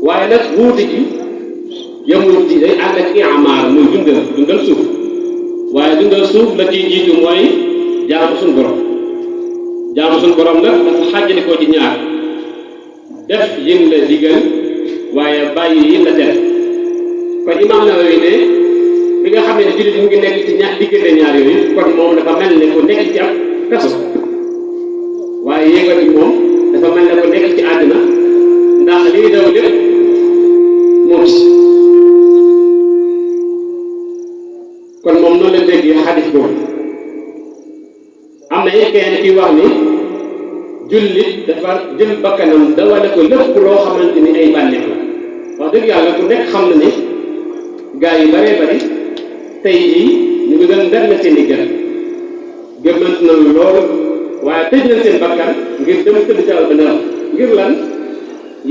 waaye nag wuute gi yemul ci day ànd ak i'maar muy dundal suuf waaye dundal suuf la ciy jiitu mooy jaamu suñu borom nag dafa xàjjali ko ci ñaar def yin la digal waaye bàyyi yin la tere kon Imaam Nawawi ne bi nga xam ne jullit mu ngi nekk ci diggante ñaar yooyu kon moom dafa mel ne ku nekk ci ab kaso waaye yéegal bi moom dafa mel ne ku nekk ci àddina ndax lii daw lépp moom ci kon moom noonu la déggee xadis boobu am na it kenn ki wax ni jullit dafa jël bakkanam dawale ko lépp loo xamante ni ay bànneex la wax dëgg yàlla ku nekk xam na ni gaa yu baree bari tey jii ñu ngi doon der na seen i gëmmant na lool waaye tëj nañ seen bakkan ngir dem tëdd ca ba nelaw ngir lan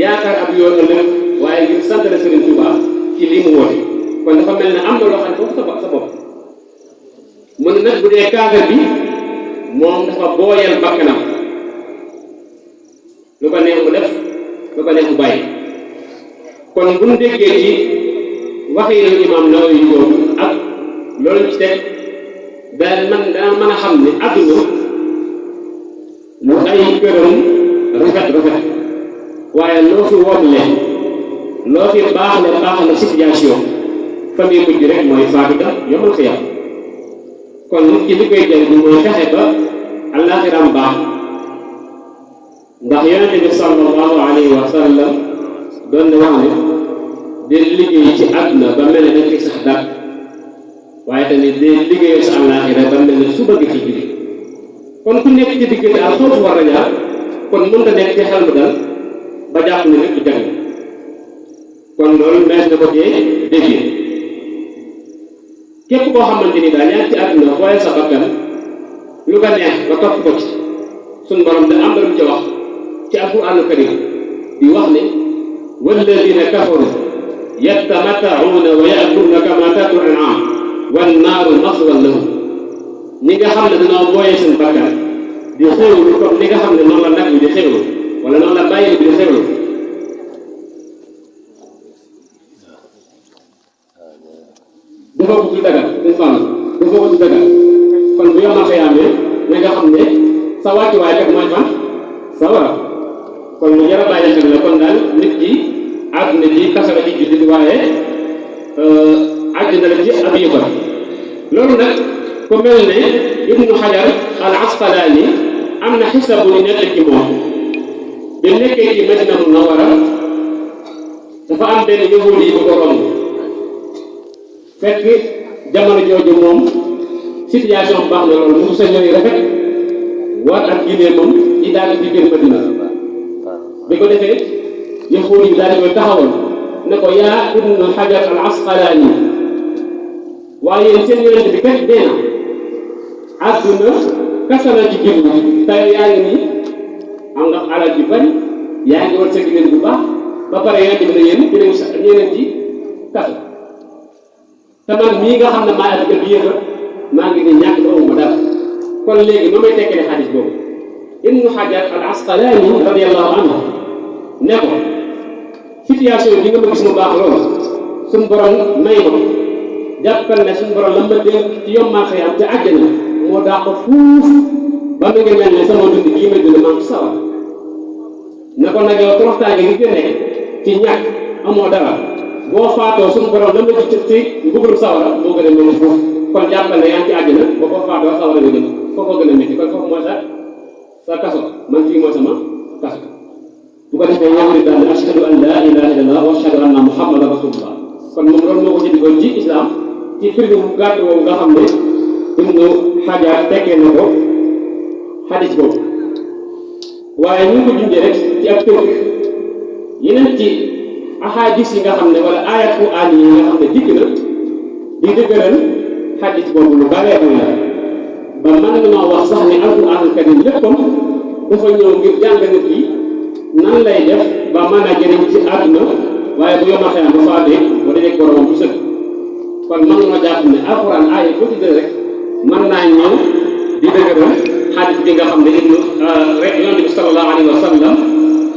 yaakaar ab yoon ëllëg waaye ngir sant la Sëriñ Tuubaa ci lii mu woote kon dafa mel ne am na loo xam ne foofu sa bopp mu ne nag bu dee kaafir bi moom dafa booyal bakkanam lu ko neex mu def lu ko neex mu bàyyi kon bu ñu déggee ci waxi Imaam Nawawi boobu ak loolu ci teg dana mën a xam ne àdduna lu ay këram rafet waaye loo fi womle loo fi baax la situation fa muy mujj rek mooy faatu da yomal xiyam kon nit ki li koy jëriñ mooy fexe ba àllaaxiram baax ndax yonente bi sallallahu alayhi wa sallam doon na wax ne de liggéey ci àdduna ba mel ne dañ fi sax dàq waaye tamit de liggéeyal sa àllaaxira ba mel ne suba gi ci julli kon ku nekk ci diggante ak foofu war a jaar kon mën nga nekk ci xel mu dal ba jàpp ne lépp jag na kon loolu mees na ko cee déggee képp koo xamante ni daal yaa ngi ci àdduna booyal sa bakkan lu ko neex ba topp ko ci suñ borom da am na lu ca wax ci alquraanu karim di wax ne walladina kafaru yatamatta'una wa ya'kuluna kama ta'kulu al-an'am wan naaru maswan lahum ñi nga xam ne dañoo booyee seen bakkan di xéewlu comme ni nga xam ne noonu la nag bi di xéewlu wala noonu la bàyyi bi di xéewlu dafa bëgg ci dagal dafa bëgg ci dagal kon bu yomal xëyaamee na nga xam ne sa wàccuwaay rek mooy fan sa wara kon lu jar a bàyyi xel la kon daal nit ki àdduna ji kasa la ci jullit waaye àddina la ci ab yëfar loolu nag ku mel ne Ibnu Hajar al Asqalaani am na xisa bu nekk ci moom bi nekkee ci Madina Munawwara dafa am benn yahuudi yi bu ko romb fekk jamono jooju moom situation baax na loolu mu sa ñëw rafet war ak gilee moom di daal di biir Madina bi ko defee yahuudi yi daal di koy taxawal ne ko yaa Ibnu Hajar al Asqalaani waaye yéen seen yonent bi kat dee na àdduna kasana ci biir tey yaa ngi nii am nga alal ju bari yaa ngi war sa gileen bu baax ba pare yonent bi ne yéen ñeneen ci kaso te man mii nga xam ne maa ngi bi yëfa maa ngi ni ñàkk ba amuma dara kon léegi noo may tekkale xadis boobu Ibnu Hajar al Asqalaani radiyallahu anhu ne ko situation bi nga ma gis mu baax loolu suñu borom may ma jàppal ne suñu borom la ma dénk ci yommal xëyam te àjjana moo daa ko fuuf ba mu ngi mel ne sama dund bii ma dund maa ngi sawar ne ko nag yow toroxtaange gi nga nekk ci ñàkk amoo dara boo faatoo suñu borom la ma ci mbugalum sawara moo gën a mel ne fuuf kon jàppal ne yaa ngi ci àjjana boo ko faatoo sawara nga jëm foofu gën a métti kon foofu mooy sa kaso man fii mooy sama kaso bu ko defee yow di daal ashhadu an laa ilaaha illallah wa ashhadu anna muhammadan rasulullah kon moom loolu moo ko ci digoon ci islam ci firnde bu gàtt boobu nga xam ne Ibnu Hajar tekkee na ko xadis boobu waaye ñu ngi ko junjee rek ci ab tënk yeneen ci ahadis yi nga xam ne wala ayat Qur'an yi nga xam ne dikk na di dëgëral xadis boobu lu baree la ba mën nañoo wax sax ne alquranul karim léppam dafa ñëw ngir jàng nit yi nan lay def ba mën a jëriñ ci àdduna waaye bu yoma xeyam ba faatee ba dajeeg boromam bu sëkk kon mën nga jàpp ne alquran aaya bu tuddee rek mën naa ñëw di dëgëral xadis bi nga xam ne ibnu rek yonent bi sallallahu alayhi wa sallam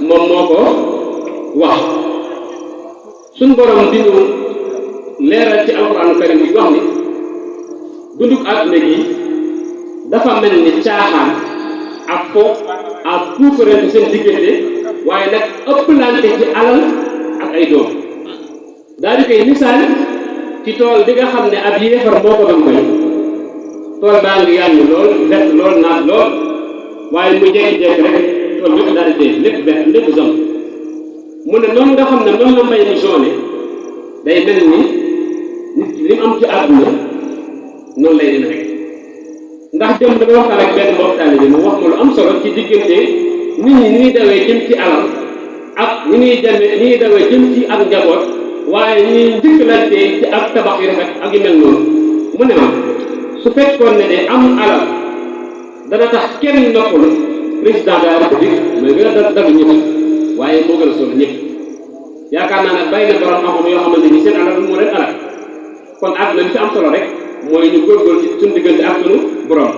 moom moo ko wax suñ borom di ñu leeral ci alxuraanu karim bi wax ni dunduk àdduna gi dafa mel ni caaxaan ak fo ak puukarante seen diggante waaye nag ëpplante ci alal ak ay doom daal di koy misaal ci tool bi nga xam ne ab yéefar moo ko doon bay tool baa ngi yànni lool vert lool naat lool waaye mu jekki-jekki rek tool bi daal di dee lépp vert lépp zone mu ne noonu nga xam ne noonu la mbay mi jaune day mel ni nit ki li mu am ci àdduna noonu lay dina rek ndax dem dama waxtaan ak benn mboktaale bi mu wax ma lu am solo ci diggante nit ñi ni ñuy dawee jëm ci alal ak ni ñuy dawee jëm ci ak njaboot waaye ñuy njëkkalante ci ak tabax yu rafet ak yu mel noonu mu ne ma su fekkoon ne de am alal dana tax kenn noppalu président de la république mooy gën a dagg ñëpp waaye moo gën a solo ñëpp yaakaar naa ne bàyyi na borom xam-xam yoo xamante ni seen alal moo leen alal kon àdduna li fi am solo rek mooy ñu góorgóorlu ci suñu diggante ak suñu borom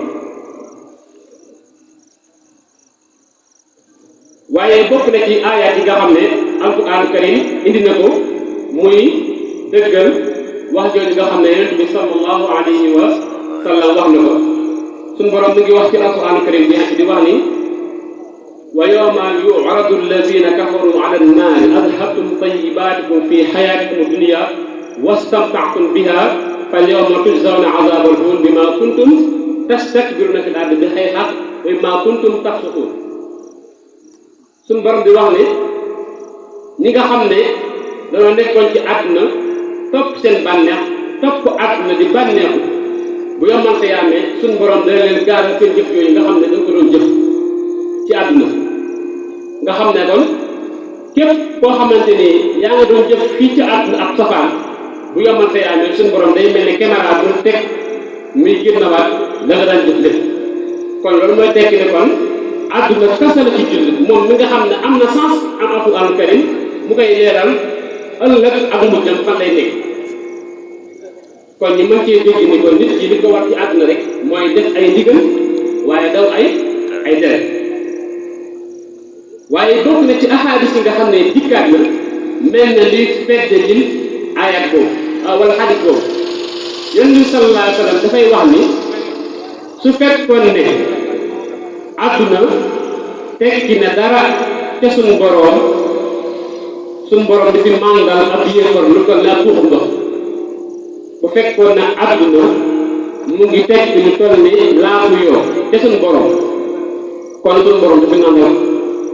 waaye bokk na ci aayaat yi nga xam ne alquran karim indi na ko muy dëggal wax jooju nga xam ne yonent bi sallallahu alayhi wa sallam wax na ko suñu borom mu ngi wax ci alquran karim bi di wax ni wa yawma yu'radu allazina kafaru ala an-naari adhabtum tayyibatikum fi hayatikum ad-dunya wastamta'tum biha falyawma tujzawna 'adhaba al-hun bima kuntum tastakbiruna fil ardi bighayri haqq wa bima kuntum tafsuqun suñu borom di wax ne ñi nga xam ne dañoo nekkoon ci àdduna topp seen bànneex topp àdduna di bànneexu bu yombal sa yaamee suñu borom dana leen gaaral seen jëf yooyu nga xam ne dañ ko doon jëf ci àdduna nga xam ne kon képp koo xamante ni yaa nga doon jëf fii ci àdduna ak safaan bu yombal sa yaamee suñu borom day mel ni caméra bu teg muy génnawaat la nga daan jëf lépp kon loolu mooy tekki ne kon àdduna kasa la ci jullit moom mi nga xam ne am na sens am alxuraan karim mu koy leeral ëllëg ak mujjam fan lay nekk kon ñu mën cee dégg ni kon nit ki li ko war ci àdduna rek mooy def ay ndigal waaye daw ay tere waaye bokk na ci ahadis yi nga xam ne dikkaat na mel na li fedde lil ayat boobu wala xadis boobu yonent bi sallallahu alayhi wa sallam dafay wax ni su fekkoon ne àdduna tekki na dara te suñ boroom di fi màngal ab yéefar lu ko la tuux ndox bu fekkoon na àdduna mu ngi tekki lu toll ni laafu yoo te suñ boroom kon suñ boroom dafi nangoon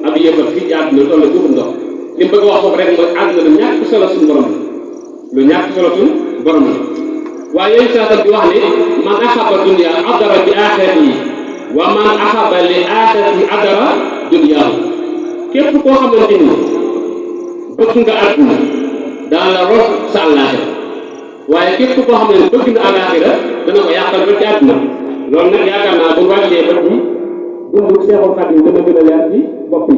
ab yéefar fii ci àdduna lu toll ni tuux ndox li mu bëgg a wax foofu rek mooy àdduna lu ñàkk solo suñ borom la lu ñàkk solo suñ borom la waaye yooyu saatam bi wax ni man axaba dunya adara bi aaxirati yi wa man axaba li aaxirati adara dunyaahu képp koo xamante ni bëgg nga àdduna daan la rof sa àllaaxira waaye képp koo xam ne bëgg na àllaaxira dana ko yàqal ba ci àdduna loolu nag yaakaar naa bu wàccee ba ci dundu Seexul Xadiim dana gën a leer ci bopp yi